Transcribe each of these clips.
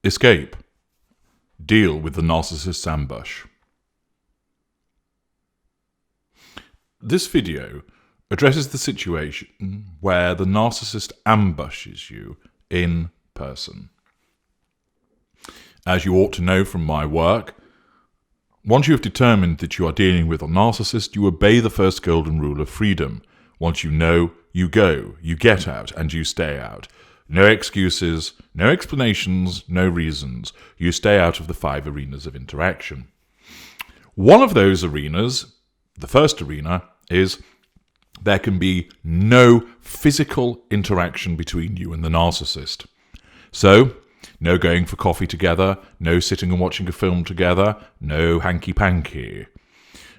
Escape. Deal with the narcissist's ambush. This video addresses the situation where the narcissist ambushes you in person. As you ought to know from my work, once you have determined that you are dealing with a narcissist, you obey the first golden rule of freedom. Once you know, you go, you get out, and you stay out. No excuses, no explanations, no reasons. You stay out of the 5 arenas of interaction. One of those arenas, the first arena, is there can be no physical interaction between you and the narcissist. So, no going for coffee together, no sitting and watching a film together, no hanky-panky.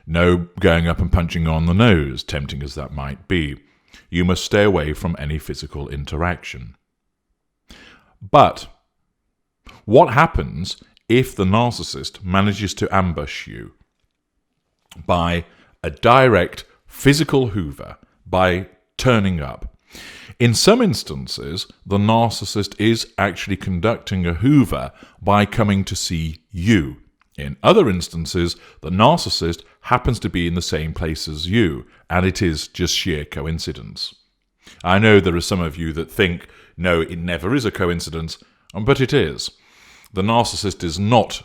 No going up and punching on the nose, tempting as that might be. You must stay away from any physical interaction. But what happens if the narcissist manages to ambush you by a direct physical hoover, by turning up? In some instances, the narcissist is actually conducting a hoover by coming to see you. In other instances, the narcissist happens to be in the same place as you, and it is just sheer coincidence. I know there are some of you that think, no, it never is a coincidence, but it is. The narcissist is not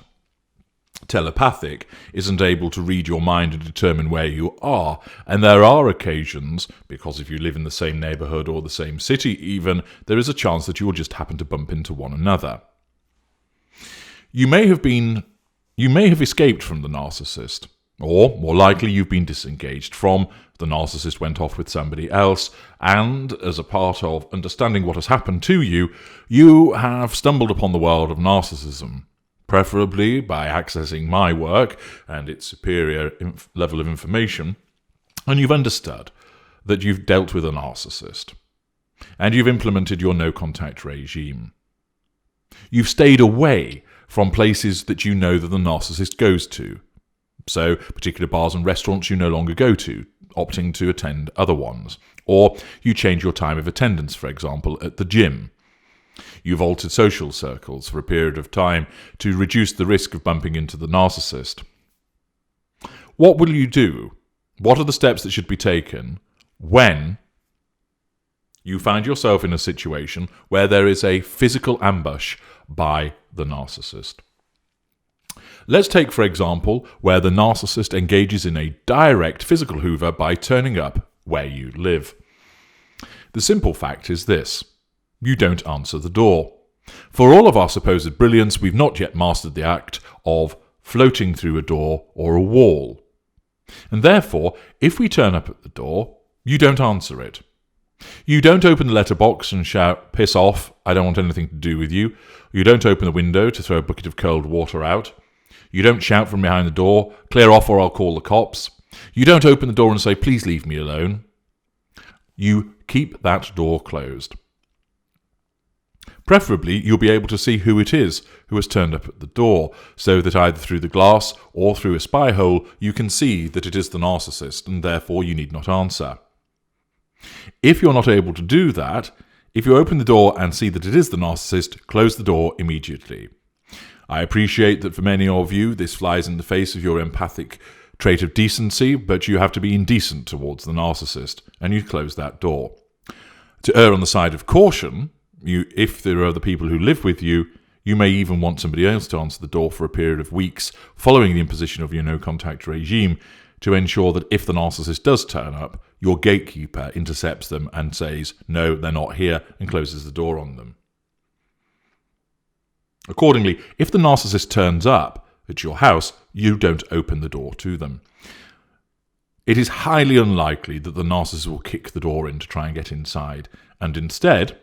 telepathic, isn't able to read your mind and determine where you are, and there are occasions, because if you live in the same neighbourhood or the same city even, there is a chance that you will just happen to bump into one another. You may have escaped from the narcissist, or, more likely, you've been disengaged from. The narcissist went off with somebody else, and as a part of understanding what has happened to you, you have stumbled upon the world of narcissism, preferably by accessing my work and its superior level of information, and you've understood that you've dealt with a narcissist, and you've implemented your no-contact regime. You've stayed away from places that you know that the narcissist goes to. So, particular bars and restaurants you no longer go to, opting to attend other ones. Or you change your time of attendance, for example, at the gym. You've altered social circles for a period of time to reduce the risk of bumping into the narcissist. What will you do? What are the steps that should be taken when you find yourself in a situation where there is a physical ambush by the narcissist? Let's take, for example, where the narcissist engages in a direct physical hoover by turning up where you live. The simple fact is this: you don't answer the door. For all of our supposed brilliance, we've not yet mastered the act of floating through a door or a wall. And therefore, if we turn up at the door, you don't answer it. You don't open the letterbox and shout, "Piss off, I don't want anything to do with you." You don't open the window to throw a bucket of cold water out. You don't shout from behind the door, "Clear off or I'll call the cops." You don't open the door and say, "Please leave me alone." You keep that door closed. Preferably, you'll be able to see who it is who has turned up at the door, so that either through the glass or through a spy hole, you can see that it is the narcissist, and therefore you need not answer. If you're not able to do that, if you open the door and see that it is the narcissist, close the door immediately. I appreciate that for many of you, this flies in the face of your empathic trait of decency, but you have to be indecent towards the narcissist, and you close that door. To err on the side of caution, if there are other people who live with you, you may even want somebody else to answer the door for a period of weeks following the imposition of your no-contact regime to ensure that if the narcissist does turn up, your gatekeeper intercepts them and says, "No, they're not here," and closes the door on them. Accordingly, if the narcissist turns up at your house, you don't open the door to them. It is highly unlikely that the narcissist will kick the door in to try and get inside, and instead,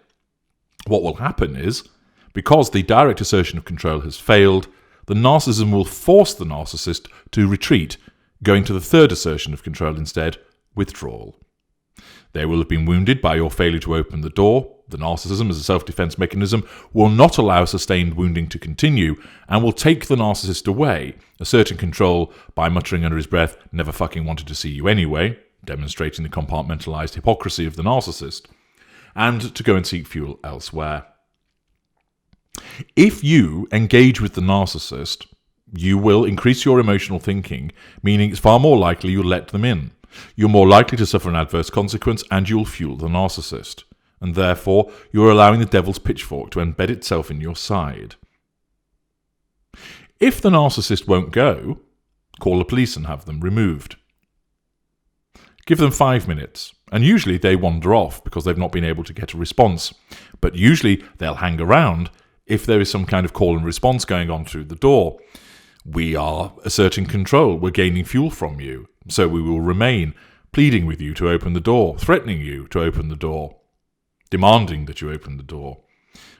what will happen is, because the direct assertion of control has failed, the narcissism will force the narcissist to retreat, going to the third assertion of control instead, withdrawal. They will have been wounded by your failure to open the door. The narcissism, as a self-defense mechanism, will not allow sustained wounding to continue and will take the narcissist away, asserting control by muttering under his breath, "Never fucking wanted to see you anyway," demonstrating the compartmentalized hypocrisy of the narcissist, and to go and seek fuel elsewhere. If you engage with the narcissist, you will increase your emotional thinking, meaning it's far more likely you'll let them in. You're more likely to suffer an adverse consequence, and you'll fuel the narcissist. And therefore, you're allowing the devil's pitchfork to embed itself in your side. If the narcissist won't go, call the police and have them removed. Give them 5 minutes, and usually they wander off because they've not been able to get a response. But usually they'll hang around if there is some kind of call and response going on through the door. We are asserting control, we're gaining fuel from you, so we will remain pleading with you to open the door, threatening you to open the door, demanding that you open the door.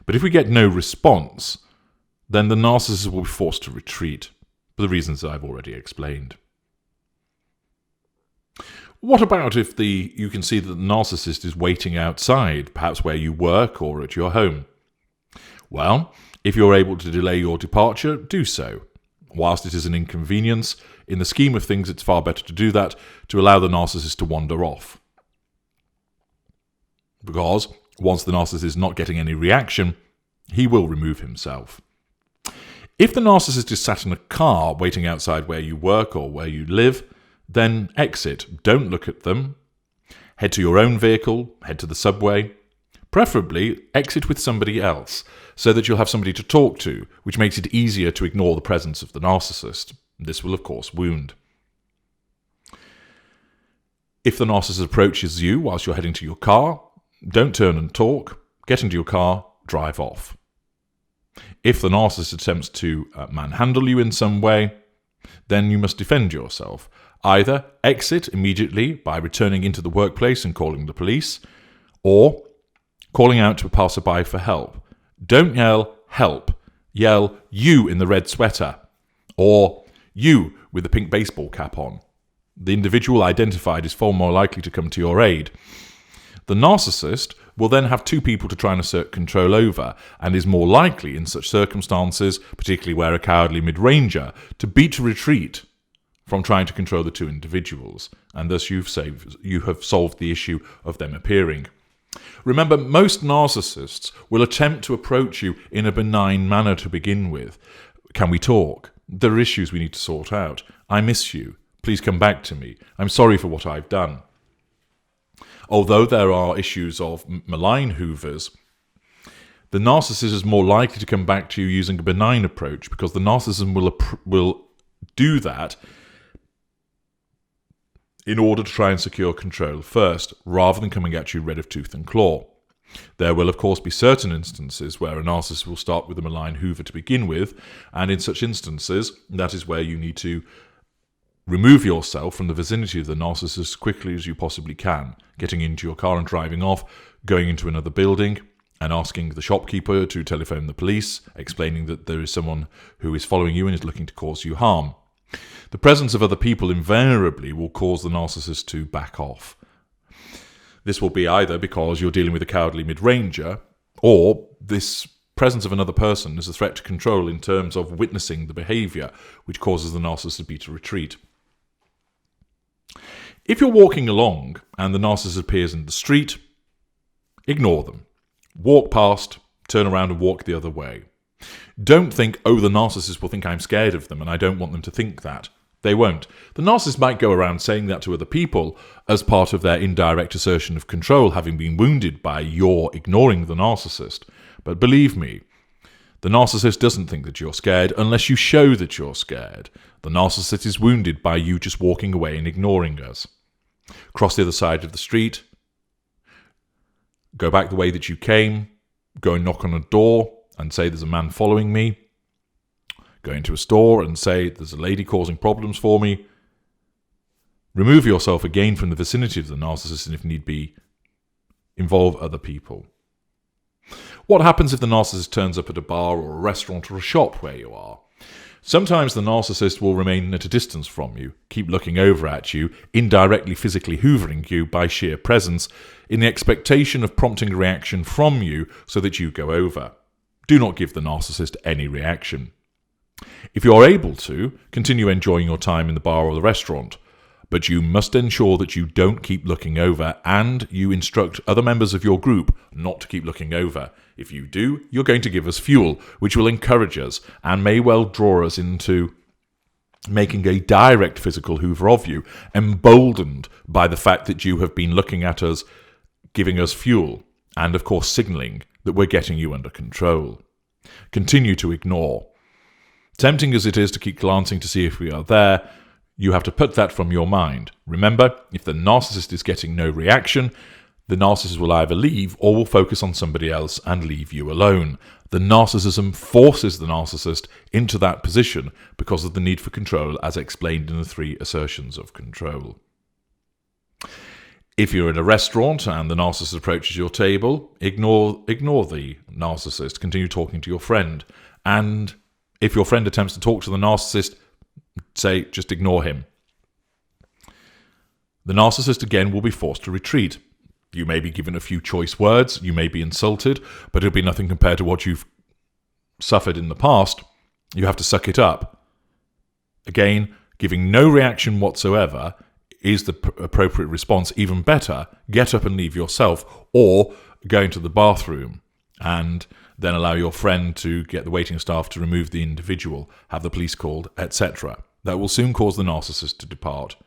But if we get no response, then the narcissist will be forced to retreat, for the reasons I've already explained. What about if you can see that the narcissist is waiting outside, perhaps where you work or at your home? Well, if you're able to delay your departure, do so. Whilst it is an inconvenience, in the scheme of things it's far better to do that, to allow the narcissist to wander off. Because once the narcissist is not getting any reaction, he will remove himself. If the narcissist is sat in a car waiting outside where you work or where you live, then exit. Don't look at them. Head to your own vehicle, head to the subway. Preferably exit with somebody else, so that you'll have somebody to talk to, which makes it easier to ignore the presence of the narcissist. This will, of course, wound. If the narcissist approaches you whilst you're heading to your car, don't turn and talk. Get into your car, drive off. If the narcissist attempts to manhandle you in some way, then you must defend yourself. Either exit immediately by returning into the workplace and calling the police, or calling out to a passerby for help. Don't yell, help. Yell, you in the red sweater. Or you with the pink baseball cap on. The individual identified is far more likely to come to your aid. The narcissist will then have 2 people to try and assert control over, and is more likely in such circumstances, particularly where a cowardly mid-ranger, to beat a retreat from trying to control the 2 individuals, and thus you have solved the issue of them appearing. Remember, most narcissists will attempt to approach you in a benign manner to begin with. Can we talk? There are issues we need to sort out. I miss you. Please come back to me. I'm sorry for what I've done. Although there are issues of malign hoovers, the narcissist is more likely to come back to you using a benign approach, because the narcissism will do that in order to try and secure control first, rather than coming at you red of tooth and claw. There will, of course, be certain instances where a narcissist will start with a malign hoover to begin with, and in such instances, that is where you need to remove yourself from the vicinity of the narcissist as quickly as you possibly can, getting into your car and driving off, going into another building, and asking the shopkeeper to telephone the police, explaining that there is someone who is following you and is looking to cause you harm. The presence of other people invariably will cause the narcissist to back off. This will be either because you're dealing with a cowardly mid-ranger, or this presence of another person is a threat to control in terms of witnessing the behaviour, which causes the narcissist to beat a retreat. If you're walking along and the narcissist appears in the street, ignore them. Walk past, turn around and walk the other way. Don't think, oh, the narcissist will think I'm scared of them and I don't want them to think that. They won't. The narcissist might go around saying that to other people as part of their indirect assertion of control, having been wounded by your ignoring the narcissist. But believe me, the narcissist doesn't think that you're scared unless you show that you're scared. The narcissist is wounded by you just walking away and ignoring us. Cross the other side of the street. Go back the way that you came. Go and knock on a door and say there's a man following me. Go into a store and say there's a lady causing problems for me. Remove yourself again from the vicinity of the narcissist, and if need be, involve other people. What happens if the narcissist turns up at a bar or a restaurant or a shop where you are? Sometimes the narcissist will remain at a distance from you, keep looking over at you, indirectly physically hoovering you by sheer presence, in the expectation of prompting a reaction from you so that you go over. Do not give the narcissist any reaction. If you are able to, continue enjoying your time in the bar or the restaurant, but you must ensure that you don't keep looking over, and you instruct other members of your group not to keep looking over. If you do, you're going to give us fuel, which will encourage us and may well draw us into making a direct physical hoover of you, emboldened by the fact that you have been looking at us, giving us fuel, and of course signalling that we're getting you under control. Continue to ignore. Tempting as it is to keep glancing to see if we are there, you have to put that from your mind. Remember, if the narcissist is getting no reaction, the narcissist will either leave or will focus on somebody else and leave you alone. The narcissism forces the narcissist into that position because of the need for control, as explained in the 3 assertions of control. If you're in a restaurant and the narcissist approaches your table, ignore the narcissist. Continue talking to your friend. And if your friend attempts to talk to the narcissist, say, just ignore him. The narcissist again will be forced to retreat. You may be given a few choice words, you may be insulted, but it'll be nothing compared to what you've suffered in the past. You have to suck it up. Again, giving no reaction whatsoever is the appropriate response. Even better, get up and leave yourself, or go into the bathroom and then allow your friend to get the waiting staff to remove the individual, have the police called, etc. That will soon cause the narcissist to depart.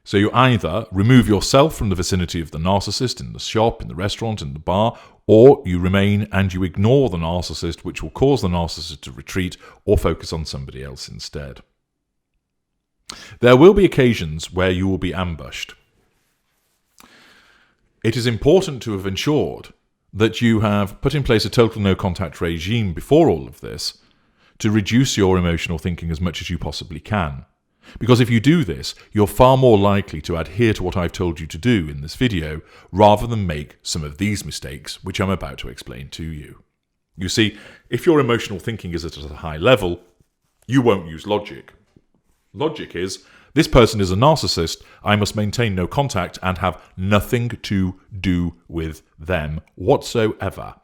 So you either remove yourself from the vicinity of the narcissist in the shop, in the restaurant, in the bar, or you remain and you ignore the narcissist, which will cause the narcissist to retreat or focus on somebody else instead. There will be occasions where you will be ambushed. It is important to have ensured that you have put in place a total no-contact regime before all of this to reduce your emotional thinking as much as you possibly can. Because if you do this, you're far more likely to adhere to what I've told you to do in this video, rather than make some of these mistakes, which I'm about to explain to you. You see, if your emotional thinking is at a high level, you won't use logic. Logic is, this person is a narcissist, I must maintain no contact and have nothing to do with them whatsoever.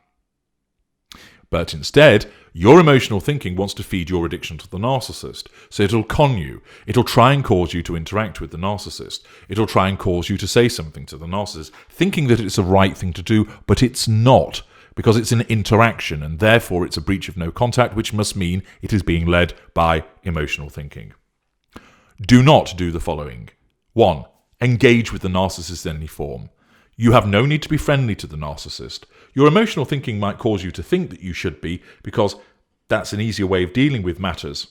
But instead, your emotional thinking wants to feed your addiction to the narcissist. So it'll con you. It'll try and cause you to interact with the narcissist. It'll try and cause you to say something to the narcissist, thinking that it's the right thing to do, but it's not, because it's an interaction, and therefore it's a breach of no contact, which must mean it is being led by emotional thinking. Do not do the following. 1. Engage with the narcissist in any form. You have no need to be friendly to the narcissist. Your emotional thinking might cause you to think that you should be, because that's an easier way of dealing with matters,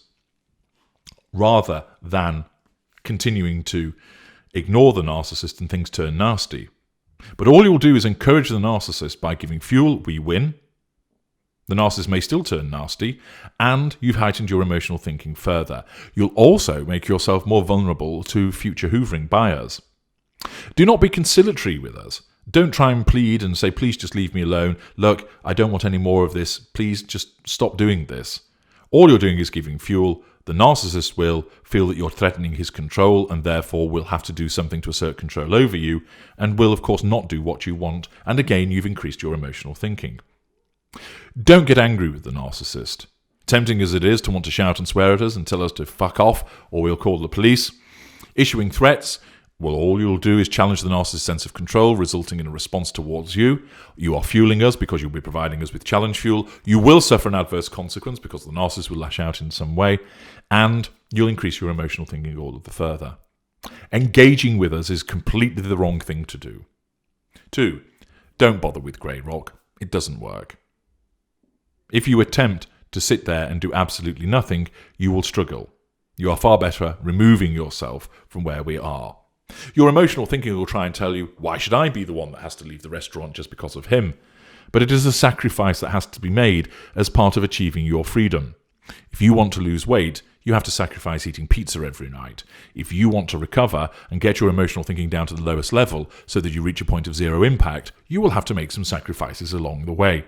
rather than continuing to ignore the narcissist and things turn nasty. But all you'll do is encourage the narcissist by giving fuel. We win. The narcissist may still turn nasty, and you've heightened your emotional thinking further. You'll also make yourself more vulnerable to future hoovering by us. Do not be conciliatory with us. Don't try and plead and say, please just leave me alone. Look, I don't want any more of this. Please just stop doing this. All you're doing is giving fuel. The narcissist will feel that you're threatening his control and therefore will have to do something to assert control over you, and will, of course, not do what you want. And again, you've increased your emotional thinking. Don't get angry with the narcissist. Tempting as it is to want to shout and swear at us and tell us to fuck off, or we'll call the police. Issuing threats, well, all you'll do is challenge the narcissist's sense of control, resulting in a response towards you. You are fueling us because you'll be providing us with challenge fuel. You will suffer an adverse consequence because the narcissist will lash out in some way, and you'll increase your emotional thinking all of the further. Engaging with us is completely the wrong thing to do. 2. Don't bother with grey rock. It doesn't work. If you attempt to sit there and do absolutely nothing, you will struggle. You are far better removing yourself from where we are. Your emotional thinking will try and tell you, why should I be the one that has to leave the restaurant just because of him? But it is a sacrifice that has to be made as part of achieving your freedom. If you want to lose weight, you have to sacrifice eating pizza every night. If you want to recover and get your emotional thinking down to the lowest level so that you reach a point of zero impact, you will have to make some sacrifices along the way.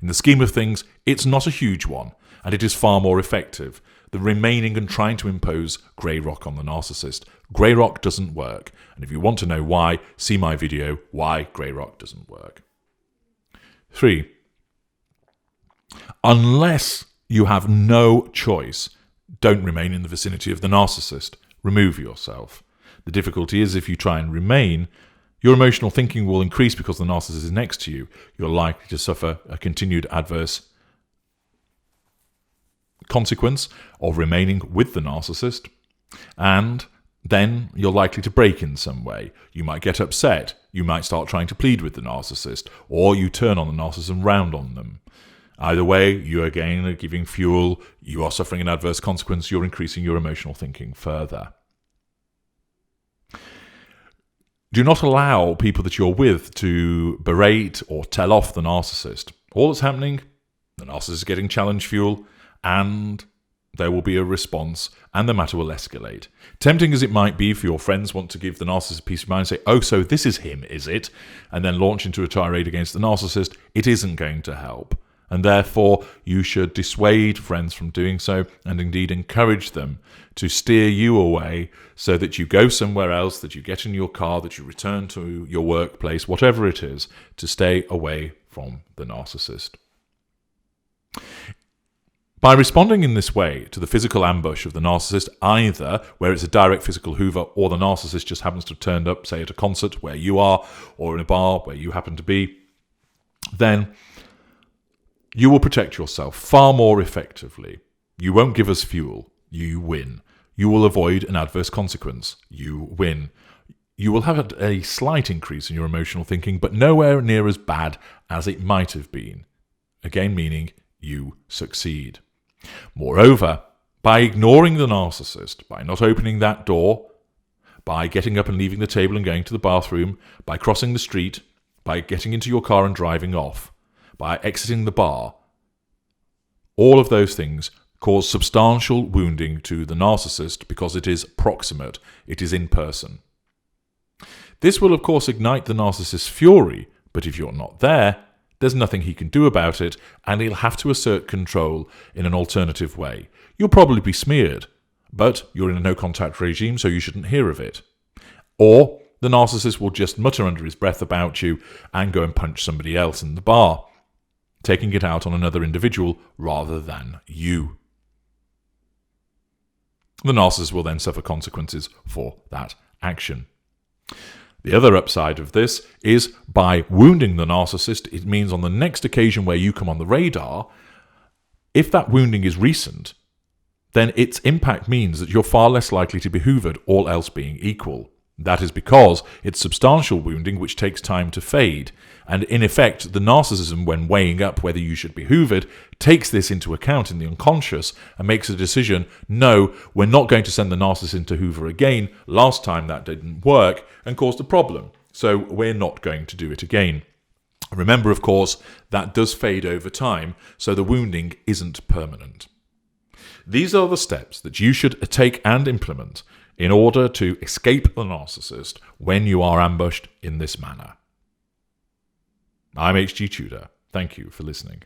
In the scheme of things, it's not a huge one, and it is far more effective than remaining and trying to impose grey rock on the narcissist. Grey rock doesn't work, and if you want to know why, see my video, Why Grey Rock Doesn't Work. 3. Unless you have no choice, don't remain in the vicinity of the narcissist. Remove yourself. The difficulty is if you try and remain, your emotional thinking will increase because the narcissist is next to you. You're likely to suffer a continued adverse consequence of remaining with the narcissist, and then you're likely to break in some way. You might get upset, you might start trying to plead with the narcissist, or you turn on the narcissist and round on them. Either way, you again are giving fuel, you are suffering an adverse consequence, you're increasing your emotional thinking further. Do not allow people that you're with to berate or tell off the narcissist. All that's happening, the narcissist is getting challenge fuel, and there will be a response, and the matter will escalate. Tempting as it might be for your friends want to give the narcissist a peace of mind and say, oh, so this is him, is it? And then launch into a tirade against the narcissist, it isn't going to help. And therefore, you should dissuade friends from doing so, and indeed encourage them to steer you away so that you go somewhere else, that you get in your car, that you return to your workplace, whatever it is, to stay away from the narcissist. By responding in this way to the physical ambush of the narcissist, either where it's a direct physical hoover or the narcissist just happens to have turned up, say at a concert where you are, or in a bar where you happen to be, then you will protect yourself far more effectively. You won't give us fuel. You win. You will avoid an adverse consequence. You win. You will have a slight increase in your emotional thinking, but nowhere near as bad as it might have been. Again, meaning you succeed. Moreover, by ignoring the narcissist, by not opening that door, by getting up and leaving the table and going to the bathroom, by crossing the street, by getting into your car and driving off, by exiting the bar, all of those things cause substantial wounding to the narcissist because it is proximate, it is in person. This will of course ignite the narcissist's fury, but if you're not there, there's nothing he can do about it, and he'll have to assert control in an alternative way. You'll probably be smeared, but you're in a no-contact regime, so you shouldn't hear of it. Or the narcissist will just mutter under his breath about you and go and punch somebody else in the bar, taking it out on another individual rather than you. The narcissist will then suffer consequences for that action. The other upside of this is by wounding the narcissist, it means on the next occasion where you come on the radar, if that wounding is recent, then its impact means that you're far less likely to be hoovered, all else being equal. That is because it's substantial wounding which takes time to fade, and in effect the narcissism, when weighing up whether you should be hoovered, takes this into account in the unconscious and makes a decision, no, we're not going to send the narcissist into hoover again, last time that didn't work and caused a problem, so we're not going to do it again. Remember, of course, that does fade over time, so the wounding isn't permanent. These are the steps that you should take and implement in order to escape the narcissist when you are ambushed in this manner. I'm H.G. Tudor. Thank you for listening.